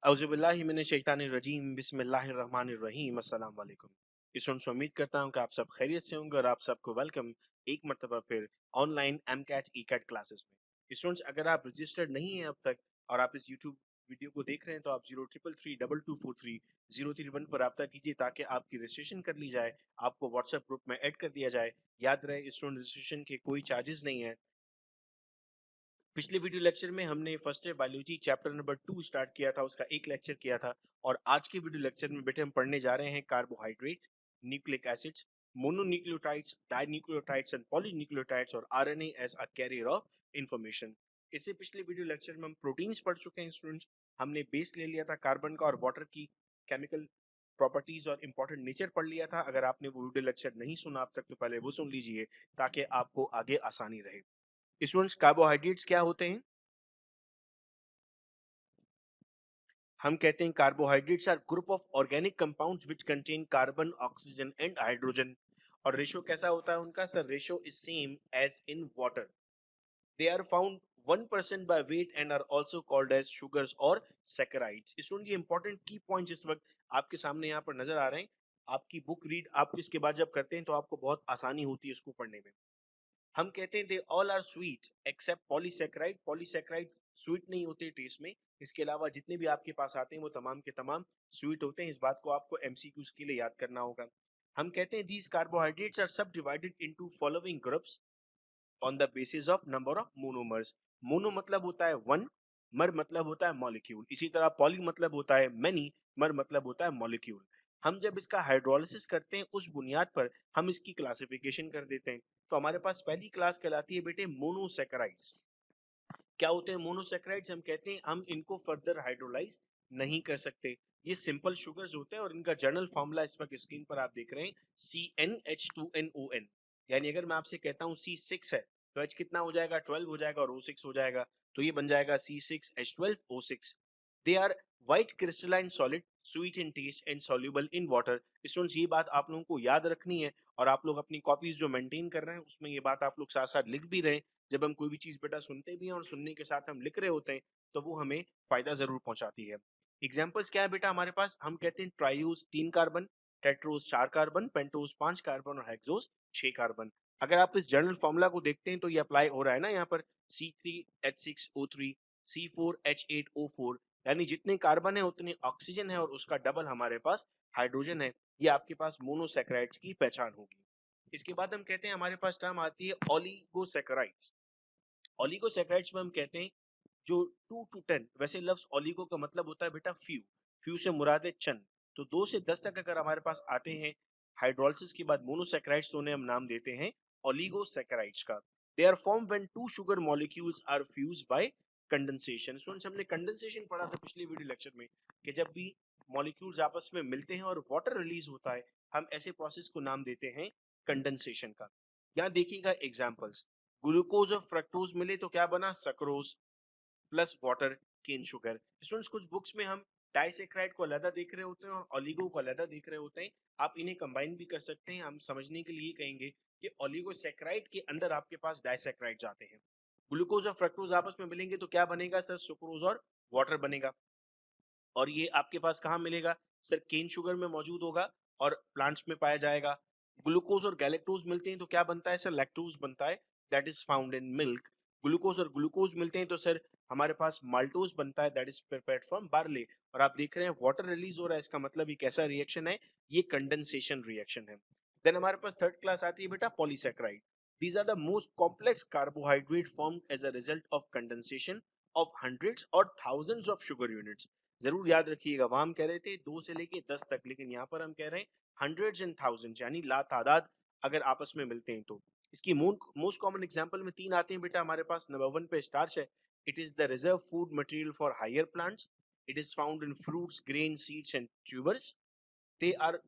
औज़ुबिल्लाहिमिनश्शैतानिर्रजीम बिस्मिल्लाहिर्रहमानिर्रहीम अस्सलाम वालेकुम। स्टूडेंट्स, उम्मीद करता हूँ कि आप सब खैरियत से होंगे और आप सबको वेलकम एक मरतबा फिर ऑनलाइन एमकैट ईकैट क्लासेस में। स्टूडेंट्स, अगर आप रजिस्टर्ड नहीं हैं अब तक और आप इस यूट्यूब वीडियो को देख रहे हैं तो आप 03332243 पर रब्ता कीजिए ताकि आपकी रजिस्ट्रेशन कर ली जाए, आपको व्हाट्सएप ग्रुप में ऐड कर दिया जाए। याद रहे, स्टूडेंट रजिस्ट्रेशन के कोई चार्जेस नहीं है। पिछले वीडियो लेक्चर में हमने first year biology chapter number 2 start किया था, उसका एक लेक्चर किया था और आज के वीडियो लेक्चर में बेटे हम पढ़ने जा रहे हैं carbohydrate, nucleic acids, mononucleotides, dinucleotides and polynucleotides और RNA as a carrier of information. इससे पिछले वीडियो लेक्चर में हम प्रोटीन्स पढ़ चुके हैं स्टूडेंट्स। हमने बेस ले लिया था कार्बन का और वाटर की केमिकल प्रॉपर्टीज और इंपॉर्टेंट नेचर पढ़ लिया था। अगर आपने वो वीडियो लेक्चर नहीं सुना अब तक तो पहले वो सुन लीजिए ताकि आपको आगे आसानी रहे। स्टूडेंट्स, कार्बोहाइड्रेट्स क्या होते हैं? हम कहते हैं carbohydrates are group of organic compounds which contain carbon, oxygen and hydrogen. और रेशो कैसा होता है उनका? Sir, ratio is same as in water. They are found 1% by weight and are also called as sugars और saccharides. Student, ये important key points इस वक्त आपके सामने यहाँ पर नजर आ रहे हैं। आपकी बुक रीड आप इसके बाद जब करते हैं तो आपको बहुत आसानी होती है इसको पढ़ने में। हम कहते हैं they all are sweet except polysaccharide. Polysaccharide sweet नहीं होते टेस्ट में, इसके अलावा जितने भी आपके पास आते हैं वो तमाम के तमाम स्वीट होते हैं। इस बात को आपको एमसीक्यूज के लिए याद करना होगा। हम कहते हैं दीज कार्बोहाइड्रेट्स आर सब divided into following groups on the basis of number of monomers. Mono मतलब होता है वन, मर मतलब होता है मॉलिक्यूल। इसी तरह पॉली मतलब होता है मेनी, मर मतलब होता है मॉलिक्यूल। हम जब इसका हाइड्रोलिसिस करते हैं उस बुनियाद पर हम इसकी क्लासिफिकेशन कर देते हैं। तो हमारे पास पहली क्लास कहलाती है बेटे मोनोसैकेराइड्स। क्या होते हैं मोनोसैकेराइड्स? हम कहते हैं हम इनको फर्दर हाइड्रोलाइज नहीं कर सकते। ये सिंपल शुगर्स होते हैं और इनका जर्नल फॉर्मूला इस वक्त स्क्रीन पर आप देख रहे हैं, CnH2nOn। यानी अगर मैं आपसे कहता हूँ C6 है तो H कितना हो जाएगा? 12 हो जाएगा और O6 हो जाएगा, तो ये बन जाएगा C6H12O6। They are white crystalline solid, sweet in taste and soluble in water. Students, ये बात आप लोगों को याद रखनी है और आप लोग अपनी कॉपीज जो मेंटेन कर रहे हैं उसमें ये बात आप लोग साथ साथ लिख भी रहे हैं। जब हम कोई भी चीज बेटा सुनते भी हैं और सुनने के साथ हम लिख रहे होते हैं तो वो हमें फायदा जरूर पहुंचाती है। एग्जाम्पल्स क्या है बेटा हमारे पास? हम कहते हैं ट्राइयूज 3 carbon, tetrose 4 carbon, pentose 5 carbon और हेक्सोज 6 कार्बन। अगर आप इस जर्नल फॉर्मूला को देखते हैं तो ये अप्लाई हो रहा है ना यहाँ पर, C3H6O3, C4H8O4, यानी जितने कार्बन है उतने ऑक्सीजन है और उसका डबल हमारे पास हाइड्रोजन है। ये आपके पास मोनोसैकेराइड्स की पहचान होगी। इसके बाद हम कहते हैं हमारे पास टर्म आती है ओलिगोसैकेराइड्स। ओलिगोसैकेराइड्स में हम कहते हैं जो 2 to 10, वैसे लफ्ज ओलिगो का मतलब होता है बेटा फ्यू, फ्यू से मुराद है चंद। तो 2 से 10 तक अगर हमारे पास आते हैं हाइड्रोलिसिस के बाद मोनोसैकेराइड्स तो उन्हें हम नाम देते हैं ओलिगोसैकेराइड्स का। They are form when two sugar molecules are fused by condensation. Students, हमने कंडेंसेशन पढ़ा था पिछले वीडियो लेक्चर में कि जब भी मॉलिक्यूल्स आपस में मिलते हैं और वाटर रिलीज होता है हम ऐसे प्रोसेस को नाम देते हैं कंडेंसेशन का। यहाँ देखिएगा एग्जांपल्स, ग्लूकोज और फ्रक्टोज मिले तो क्या बना? Sucrose plus water, cane sugar. Students, कुछ बुक्स में हम डाइसैकेराइड को अलग देख रहे होते हैं और ओलिगो को अलग देख रहे होते हैं। आप इन्हें कंबाइन भी कर सकते हैं। हम समझने के लिए कहेंगे कि ओलिगोसैकेराइड के अंदर आपके पास डाइसैकेराइड जाते हैं। ग्लूकोज और फ्रक्टोज आपस में मिलेंगे तो क्या बनेगा सर? सुक्रोज और वाटर बनेगा। और ये आपके पास कहाँ मिलेगा सर? केन शुगर में मौजूद होगा और प्लांट्स में पाया जाएगा। ग्लूकोज और गैलेक्टोज मिलते हैं तो क्या बनता है सर? लैक्टोज बनता है, that is found in milk. Glucose और ग्लूकोज मिलते हैं तो सर हमारे पास माल्टोज बनता है, that is prepared from barley. और आप देख रहे हैं वाटर रिलीज हो रहा है, इसका मतलब ये कैसा रिएक्शन है? ये कंडेंसेशन रिएक्शन है। देन हमारे पास थर्ड क्लास आती है बेटा polysaccharide. These are the most complex carbohydrate formed as a result of condensation of hundreds और थाउजेंड्स ऑफ शुगर यूनिट्स। जरूर याद रखिएगा, वहां हम कह रहे थे 2 से लेके 10 तक, लेकिन यहाँ पर हम कह रहे हैं हंड्रेड्स एंड थाउजेंड्स, यानी ला तादाद अगर आपस में मिलते हैं तो। इसकी मोस्ट कॉमन एग्जांपल में 3 आते हैं बेटा हमारे पास। नंबर 1 पे स्टार्च है। It is the reserve food material for higher plants. It is found in fruits, grain, seeds and tubers. They are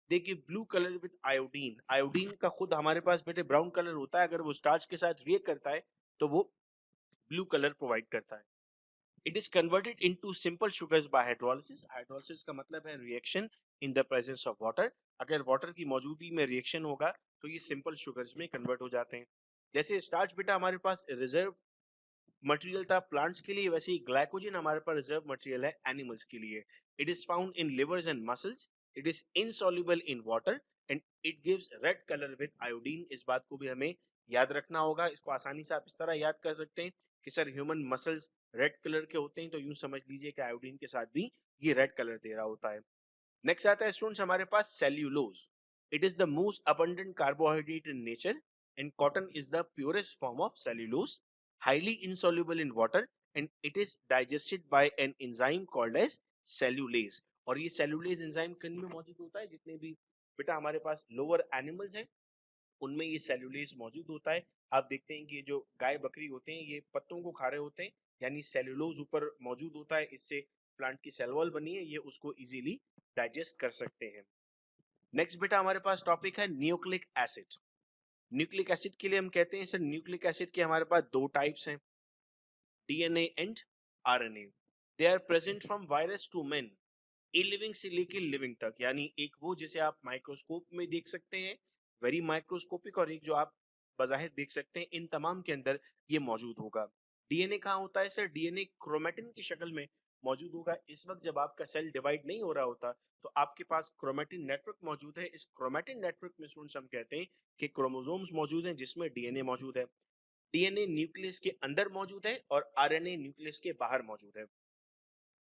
they give blue colour with iodine. Iodine का खुद हमारे पास बेटे ब्राउन कलर होता है, अगर वो स्टार्च के साथ रिएक्ट करता है तो वो ब्लू कलर प्रोवाइड करता है। It is converted into simple sugars by hydrolysis. Hydrolysis का मतलब है reaction in the presence of water. अगर water की मौजूदगी में reaction होगा तो ये simple sugars में convert हो जाते हैं। जैसे starch बेटा हमारे पास reserve मटेरियल था प्लांट्स के लिए, वैसे ही ग्लाइकोजन हमारे पास रिजर्व मटेरियल है एनिमल्स के लिए। It is found in levers and muscles, it is insoluble in water and it gives red colour with iodine. इस बात को भी हमें याद रखना होगा। इसको आसानी से आप इस तरह याद कर सकते हैं कि sir human muscles red colour के होते हैं, तो यूं समझ लीजिए कि आयोडीन के साथ भी ये रेड कलर दे रहा होता है। नेक्स्ट आता है स्टूडेंट्स हमारे पास cellulose. It is the most abundant carbohydrate in nature and cotton is the purest form of cellulose, highly insoluble in water and it is digested by an enzyme called as cellulase। और ये cellulase enzyme किन में मौजूद होता है? जितने भी बेटा हमारे पास लोअर एनिमल्स हैं उनमें ये सेल्यूलेज मौजूद होता है। आप देखते हैं कि ये जो गाय बकरी होते हैं ये पत्तों को खा रहे होते हैं, यानी सेल्यूलोज ऊपर मौजूद होता है, इससे प्लांट की सेल वॉल बनी है, ये उसको इजीली डाइजेस्ट कर सकते हैं। नेक्स्ट बेटा हमारे पास टॉपिक है न्यूक्लिक एसिड। न्यूक्लिक एसिड के लिए हम कहते हैं सर न्यूक्लिक एसिड के हमारे पास दो टाइप्स हैं, DNA and RNA. They are present from virus to man, living से लेके लिविंग तक, यानी एक वो जिसे आप माइक्रोस्कोप में देख सकते हैं वेरी माइक्रोस्कोपिक, और एक जो आप बाहर देख सकते हैं, इन तमाम के अंदर ये मौजूद होगा। डीएनए कहाँ होता है सर? डीएनए क्रोमेटिन की शक्ल में मौजूद होगा। इस वक्त जब आपका सेल डिवाइड नहीं हो रहा होता तो आपके पास क्रोमेटिन नेटवर्क मौजूद है। इस क्रोमेटिन नेटवर्क में स्टूडेंट्स हम कहते हैं कि क्रोमोसोम्स मौजूद हैं जिसमें डीएनए मौजूद है। डीएनए न्यूक्लियस के अंदर मौजूद है और आरएनए न्यूक्लियस के बाहर मौजूद है।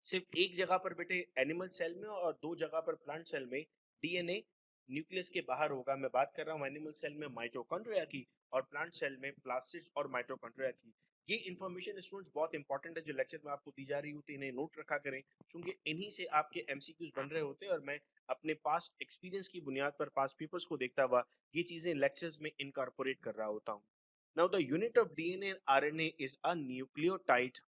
सिर्फ एक जगह पर बेटे एनिमल सेल में और दो जगह पर प्लांट सेल में डीएनए न्यूक्लियस के बाहर होगा। मैं बात कर रहा हूँ एनिमल सेल में माइटोकॉन्ड्रिया की और प्लांट सेल में प्लास्टिड्स और माइटोकॉन्ड्रिया की। ये इन्फॉर्मेशन स्टूडेंट्स बहुत इंपॉर्टेंट है, जो लेक्चर में आपको दी जा रही होती है इन्हें नोट रखा करें, क्योंकि इन्हीं से आपके एमसीक्यूज बन रहे होते हैं और मैं अपने पास्ट एक्सपीरियंस की बुनियाद पर पास्ट पेपर्स को देखता हुआ ये चीजें लेक्चर्स में इनकॉर्पोरेट कर रहा होता हूँ। Now the unit of DNA and RNA is a nucleotide.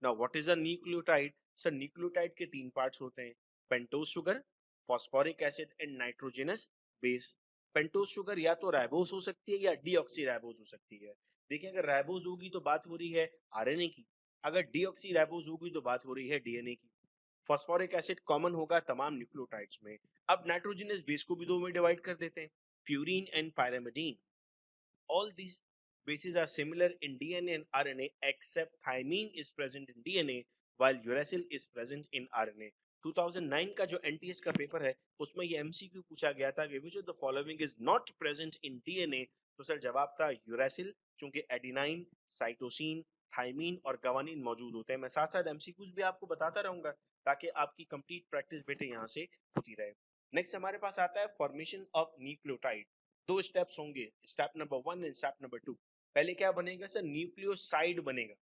Now what is a nucleotide? Sir nucleotide के तीन पार्ट्स होते हैं, pentose sugar, phosphoric acid and nitrogenous base. Pentose sugar या तो राइबोज हो सकती है या डीऑक्सीराइबोज हो सकती है। देखिए अगर राइबोज होगी तो बात हो रही है आरएनए की, अगर डीऑक्सीराइबोज होगी तो बात हो रही है डीएनए की। फास्फोरिक एसिड कॉमन होगा तमाम न्यूक्लियोटाइड्स में। अब नाइट्रोजनस बेस को भी दो में डिवाइड कर देते हैं, purine and pyrimidine. All these bases are similar in DNA and RNA except thymine is present in DNA while uracil is present in RNA। 2009 का जो NTS का पेपर है उसमें ये MCQ पूछा गया था कि which of the following is not present in DNA। तो सर जवाब था यूरासिल, चूंकि एडिनाइन, साइटोसिन, थाइमीन और गवानीन मौजूद होते हैं। मैं साथ साथ MCQs भी आपको बताता रहूंगा ताकि आपकी कंप्लीट प्रैक्टिस बेटे यहाँ से होती रहे। नेक्स्ट हमारे पास आता है फॉर्मेशन ऑफ न्यूक्लियोटाइड। दो स्टेप्स होंगे, step number 1 and step number 2। पहले क्या बनेगा सर? न्यूक्लियोसाइड बनेगा।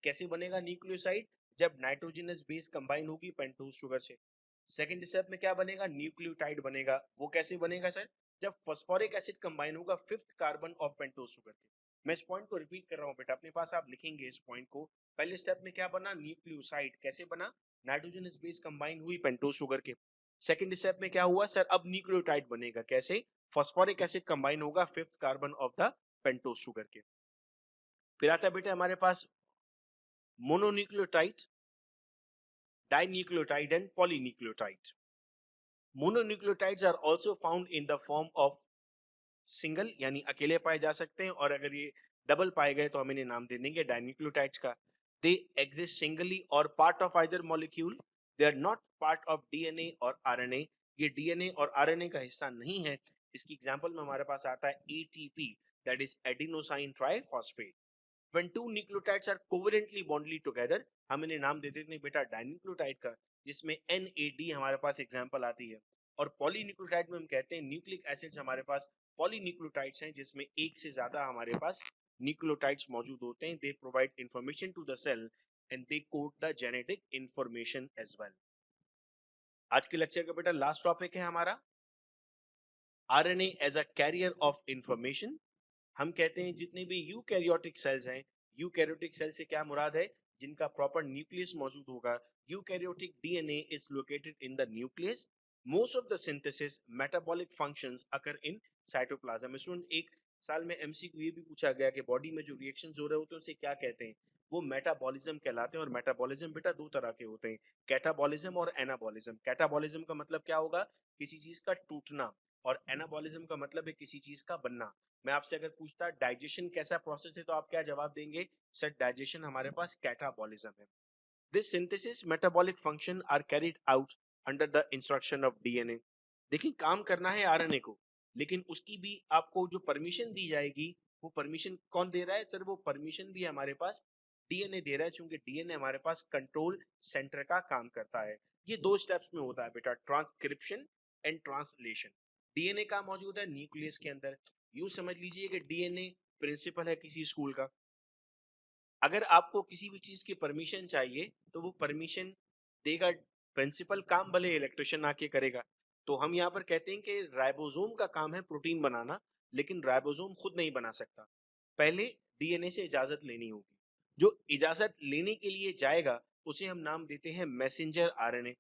कैसे बनेगा न्यूक्लियोसाइड? जब नाइट्रोजनस बेस कंबाइन होगी पेंटोज शुगर से। सेकंड स्टेप में क्या बनेगा? न्यूक्लियोटाइड बनेगा। वो कैसे बनेगा सर? जब फास्फोरिक एसिड कंबाइन होगा fifth carbon of pentose sugar के। मैं इस पॉइंट को रिपीट कर रहा हूँ बेटा, अपने पास आप लिखेंगे इस पॉइंट को। पहले स्टेप में क्या बना? न्यूक्लियोसाइड। कैसे बना? नाइट्रोजनस बेस कंबाइन हुई पेंटोज शुगर के। सेकंड स्टेप में क्या हुआ सर? अब न्यूक्लियोटाइड बनेगा। कैसे? फास्फोरिक एसिड कंबाइन होगा fifth carbon of the pentose sugar के। फिर आता है बेटा हमारे पास mononucleotide, dinucleotide and polynucleotide. Mononucleotides are also found in the form of single, यानी अकेले पाए जा सकते हैं, और अगर ये डबल पाए गए तो हम इन्हें नाम दे देंगे डाइन्यूक्लियोटाइड्स का। दे एग्जिस्ट सिंगली और part of either molecule, they are not part of DNA और आरएनए। ये डीएनए और आरएनए का हिस्सा नहीं है। इसकी एग्जांपल में हमारे पास आता है ATP, that is adenosine triphosphate. When two nucleotides are covalently bondly together, हम इन्हें नाम दे देते हैं बेटा डाइन्यूक्लियोटाइड का, जिसमें NAD हमारे पास एग्जांपल आती है। और पॉलीन्यूक्लियोटाइड में हम कहते हैं न्यूक्लिक एसिड्स हमारे पास पॉलीन्यूक्लियोटाइड्स हैं, जिसमें एक से ज्यादा हमारे पास न्यूक्लियोटाइड्स मौजूद होते हैं। They provide information to the cell and they code the genetic information as well. आज के लेक्चर का बेटा लास्ट टॉपिक है हमारा RNA as a carrier of information. हम कहते हैं जितने भी यूकैरियोटिक सेल्स हैं, यूकैरियोटिक सेल से क्या मुराद है? जिनका प्रॉपर न्यूक्लियस मौजूद होगा। Eukaryotic DNA is located in the nucleus. Most of the synthesis metabolic functions occur in cytoplasm. Student एक साल में एमसीक्यू ये भी पूछा गया कि बॉडी में जो रिएक्शंस हो रहे होते हैं उसे क्या कहते हैं? वो मेटाबॉलिज्म कहलाते हैं। और मेटाबॉलिज्म बेटा दो तरह के होते हैं, कैटाबॉलिज्म और एनाबॉलिज्म। कैटाबॉलिज्म का मतलब क्या होगा? किसी चीज का टूटना, और एनाबॉलिज्म का मतलब है किसी चीज का बनना। मैं आपसे अगर पूछता डाइजेशन कैसा प्रोसेस है तो आप क्या जवाब देंगे? सर डाइजेशन हमारे पास कैटाबॉलिज्म है। This synthesis metabolic function are carried out under the instruction of DNA. देखिए काम करना है आरएनए को, लेकिन उसकी भी आपको जो परमिशन दी जाएगी वो परमिशन कौन दे रहा है? सर वो परमिशन भी हमारे पास डीएनए दे रहा है, चूंकि डीएनए हमारे पास कंट्रोल सेंटर का काम करता है। ये दो स्टेप्स में होता है बेटा, ट्रांसक्रिप्शन एंड ट्रांसलेशन। डीएनए का मौजूद है न्यूक्लियस के अंदर। यूं समझ लीजिए कि डीएनए प्रिंसिपल है किसी स्कूल का। अगर आपको किसी भी चीज की परमिशन चाहिए तो वो परमिशन देगा प्रिंसिपल, काम भले इलेक्ट्रिशियन आके करेगा। तो हम यहाँ पर कहते हैं कि राइबोसोम का काम है प्रोटीन बनाना, लेकिन राइबोसोम खुद नहीं बना सकता, पहले डीएनए से इजाजत लेनी होगी। जो इजाजत लेने के लिए जाएगा उसे हम नाम देते हैं मैसेंजर आरएनए,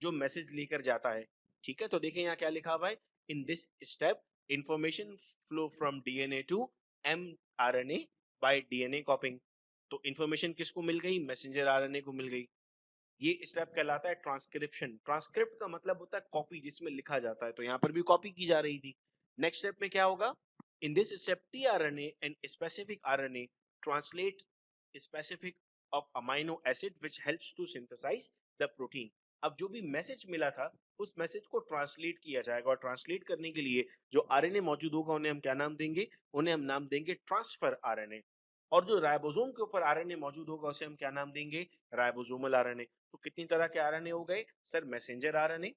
जो मैसेज लेकर जाता है। ठीक है, तो देखें यहाँ क्या लिखा हुआ है, in this step information flow from DNA to mRNA by DNA copying. तो इंफॉर्मेशन किसको मिल गई? मैसेंजर आरएनए को मिल गई। ये स्टेप कहलाता है ट्रांसक्रिप्शन। ट्रांसक्रिप्ट का मतलब होता है कॉपी, जिसमें लिखा जाता है, तो यहाँ पर भी कॉपी की जा रही थी। नेक्स्ट स्टेप में क्या होगा? In this step tRNA and specific RNA translate specific of amino acid which helps to synthesize the protein. अब जो भी मैसेज मिला था उस मैसेज को ट्रांसलेट किया जाएगा, और ट्रांसलेट करने के लिए जो आरएनए मौजूद होगा उन्हें हम क्या नाम देंगे? उन्हें हम नाम देंगे ट्रांसफर आरएनए। और जो राइबोसोम के ऊपर आरएनए मौजूद होगा उसे हम क्या नाम देंगे? Ribosomal RNA. तो कितनी तरह के आरएनए हो गए? Sir messenger RNA,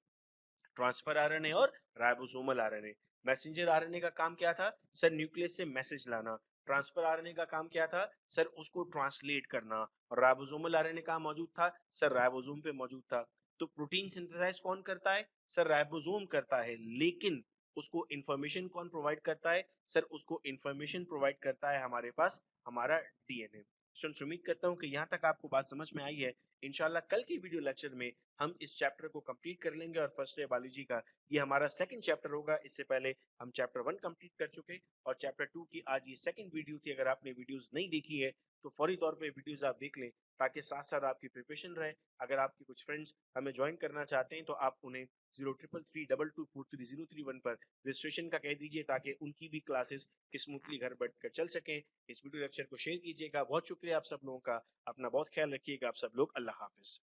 transfer RNA और राइबोसोमल आरएनए। मैसेंजर आरएनए का काम क्या था? सर न्यूक्लियस से मैसेज लाना। ट्रांसफर आरएनए का काम क्या था? सर उसको ट्रांसलेट करना। और राइबोसोमल आरएनए कहाँ मौजूद था? सर राइबोसोम पे मौजूद था। तो प्रोटीन सिंथेसाइज कौन करता है? सर राइबोसोम करता है, लेकिन उसको इंफॉर्मेशन कौन प्रोवाइड करता है? सर उसको इंफॉर्मेशन प्रोवाइड करता है हमारे पास हमारा डीएनए। स्टूडेंट्स उम्मीद करता हूँ कि यहाँ तक आपको बात समझ में आई है। इंशाल्लाह कल की वीडियो लेक्चर में हम इस चैप्टर को कंप्लीट कर लेंगे, और फर्स्ट डे बायोलॉजी का ये हमारा सेकंड चैप्टर होगा। इससे पहले हम चैप्टर 1 कंप्लीट कर चुके, और चैप्टर 2 की आज ये सेकंड वीडियो थी। अगर आपने वीडियोस नहीं देखी है तो फौरी तौर पे वीडियोस आप देख लें, ताकि साथ साथ आपकी प्रिपरेशन रहे। अगर आपके कुछ फ्रेंड्स हमें ज्वाइन करना चाहते हैं तो आप उन्हें 0333224301 पर रजिस्ट्रेशन का कह दीजिए, ताकि उनकी भी क्लासेस स्मूथली घर बैठकर चल सकें। इस वीडियो लेक्चर को शेयर कीजिएगा। बहुत शुक्रिया आप सब लोगों का। अपना बहुत ख्याल रखिएगा आप सब लोग। अल्लाह हाफिज।